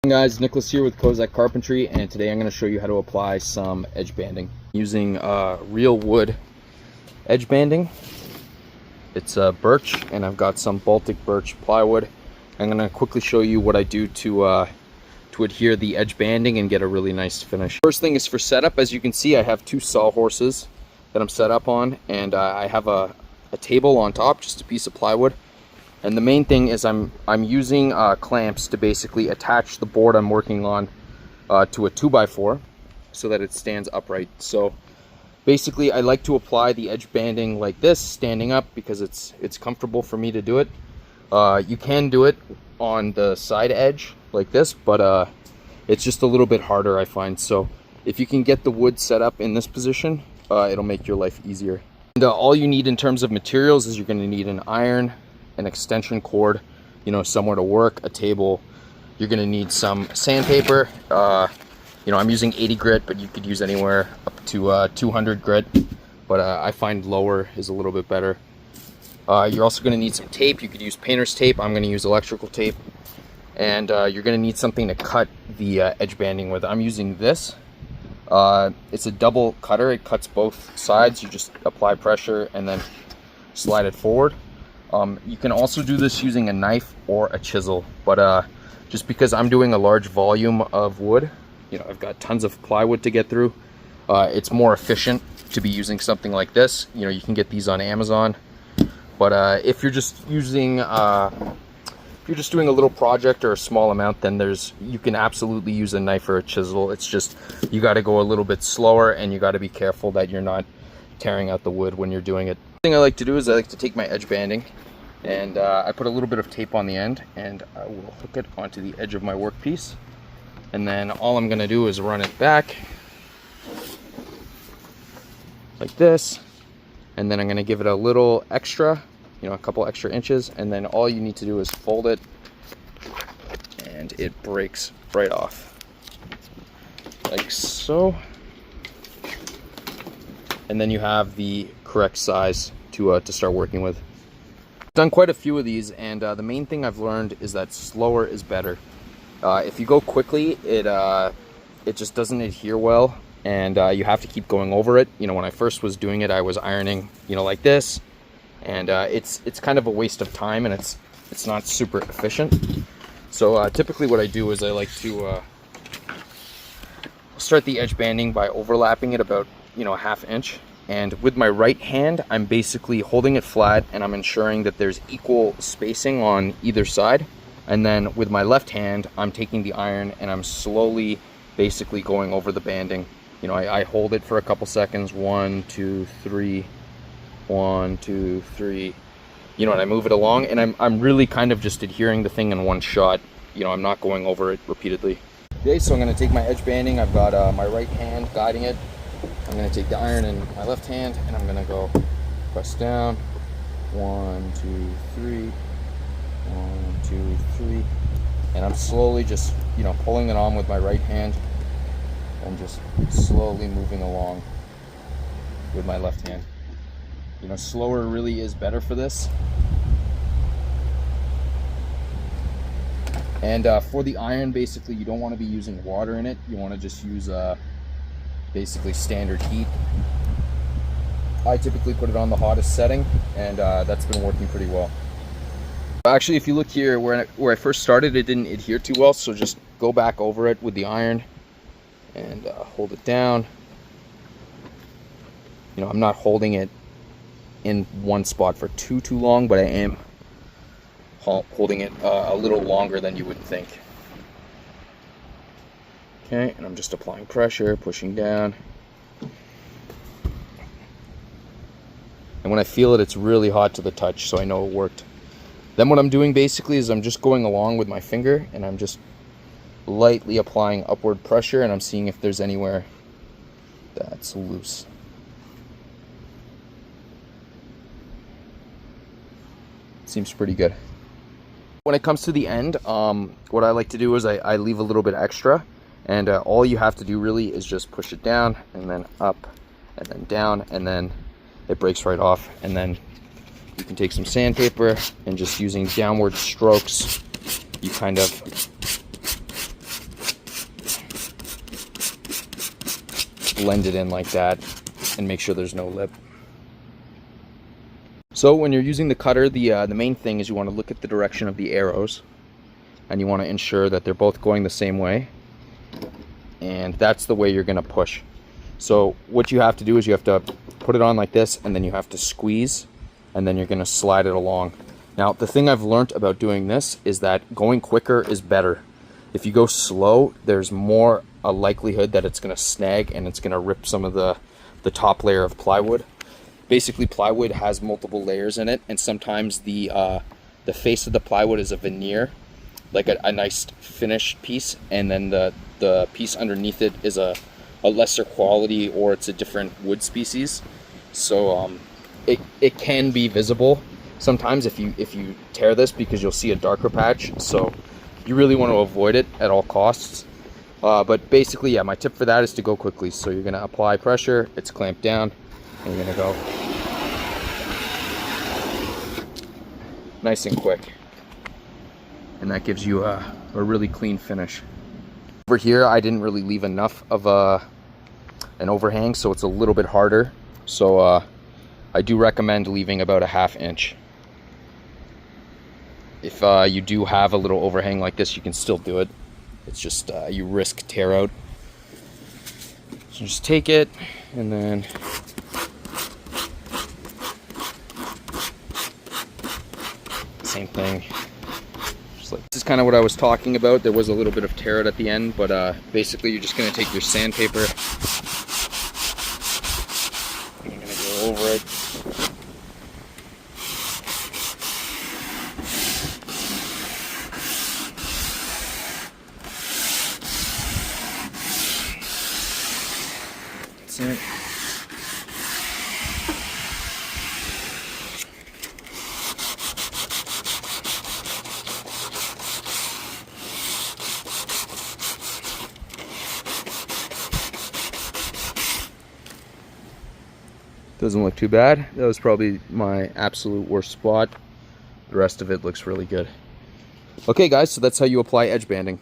Hey guys, Nicholas here with Carpentry, and today I'm going to show you how to apply some edge banding using real wood edge banding. It's birch, and I've got some Baltic Birch Plywood. I'm going to quickly show you what I do to adhere the edge banding and get a really nice finish. First thing is for setup. As you can see, I have two sawhorses that I'm set up on, and I have a table on top, just a piece of plywood. And the main thing is I'm using clamps to basically attach the board I'm working on to a 2x4 so that it stands upright. So basically I like to apply the edge banding like this, standing up, because it's comfortable for me to do it. You can do it on the side edge like this, but it's just a little bit harder, I find. So if you can get the wood set up in this position, it'll make your life easier. And all you need in terms of materials is you're going to need an iron, an extension cord, somewhere to work, a table. You're going to need some sandpaper. I'm using 80 grit, but you could use anywhere up to 200 grit, but I find lower is a little bit better. You're also going to need some tape. You could use painter's tape. I'm going to use electrical tape. And you're going to need something to cut the edge banding with. I'm using this. It's a double cutter. It cuts both sides. You just apply pressure and then slide it forward. You can also do this using a knife or a chisel, but just because I'm doing a large volume of wood, I've got tons of plywood to get through, it's more efficient to be using something like this. You can get these on Amazon, but if you're just using if you're just doing a little project or a small amount, then you can absolutely use a knife or a chisel. It's just you got to go a little bit slower, and you got to be careful that you're not tearing out the wood when you're doing it. The thing I like to do is I like to take my edge banding, and I put a little bit of tape on the end, and I will hook it onto the edge of my workpiece, and then all I'm going to do is run it back like this, and then I'm going to give it a little extra, a couple extra inches, and then all you need to do is fold it, and it breaks right off like so. And then you have the correct size to start working with. I've done quite a few of these, and the main thing I've learned is that slower is better. If you go quickly, it just doesn't adhere well, and you have to keep going over it. When I first was doing it, I was ironing, like this, and it's kind of a waste of time, and it's not super efficient. So typically what I do is I like to start the edge banding by overlapping it about a half inch, and with my right hand I'm basically holding it flat, and I'm ensuring that there's equal spacing on either side, and then with my left hand I'm taking the iron and I'm slowly basically going over the banding. I hold it for a couple seconds, 1 2 3, 1 2 3, and I move it along, and I'm really kind of just adhering the thing in one shot. I'm not going over it repeatedly. Okay, so I'm going to take my edge banding. I've got my right hand guiding it. I'm going to take the iron in my left hand, and I'm going to go press down, 1 2 3, 1 2 3, and I'm slowly just pulling it on with my right hand and just slowly moving along with my left hand. Slower really is better for this. And for the iron, basically you don't want to be using water in it. You want to just use basically standard heat. I typically put it on the hottest setting, and that's been working pretty well. Actually, if you look here where I first started, it didn't adhere too well, so just go back over it with the iron and hold it down. I'm not holding it in one spot for too long, but I am holding it a little longer than you would think. Okay, and I'm just applying pressure, pushing down. And when I feel it, it's really hot to the touch, so I know it worked. Then what I'm doing basically is I'm just going along with my finger, and I'm just lightly applying upward pressure, and I'm seeing if there's anywhere that's loose. Seems pretty good. When it comes to the end, what I like to do is I leave a little bit extra, and all you have to do really is just push it down, and then up, and then down, and then it breaks right off. And then you can take some sandpaper, and just using downward strokes, you kind of blend it in like that and make sure there's no lip. So when you're using the cutter, the main thing is you want to look at the direction of the arrows, and you want to ensure that they're both going the same way, and that's the way you're going to push. So what you have to do is you have to put it on like this, and then you have to squeeze, and then you're going to slide it along. Now, the thing I've learned about doing this is that going quicker is better. If you go slow, there's more a likelihood that it's going to snag and it's going to rip some of the top layer of plywood. Basically, plywood has multiple layers in it, and sometimes the face of the plywood is a veneer, like a nice finished piece, and then the piece underneath it is a lesser quality, or it's a different wood species. So it can be visible sometimes if you tear this, because you'll see a darker patch. So you really want to avoid it at all costs. But basically, yeah, my tip for that is to go quickly. So you're going to apply pressure, it's clamped down, and you're going to go nice and quick, and that gives you a really clean finish. Over here, I didn't really leave enough of an overhang, so it's a little bit harder. So I do recommend leaving about a 1/2 inch. If you do have a little overhang like this, you can still do it. It's just you risk tear out. So just take it, and then same thing. Just like, this is kind of what I was talking about. There was a little bit of tear out at the end, but basically you're just going to take your sandpaper and you're going to go over it. That's it. Doesn't look too bad. That was probably my absolute worst spot. The rest of it looks really good. Okay guys, so that's how you apply edge banding.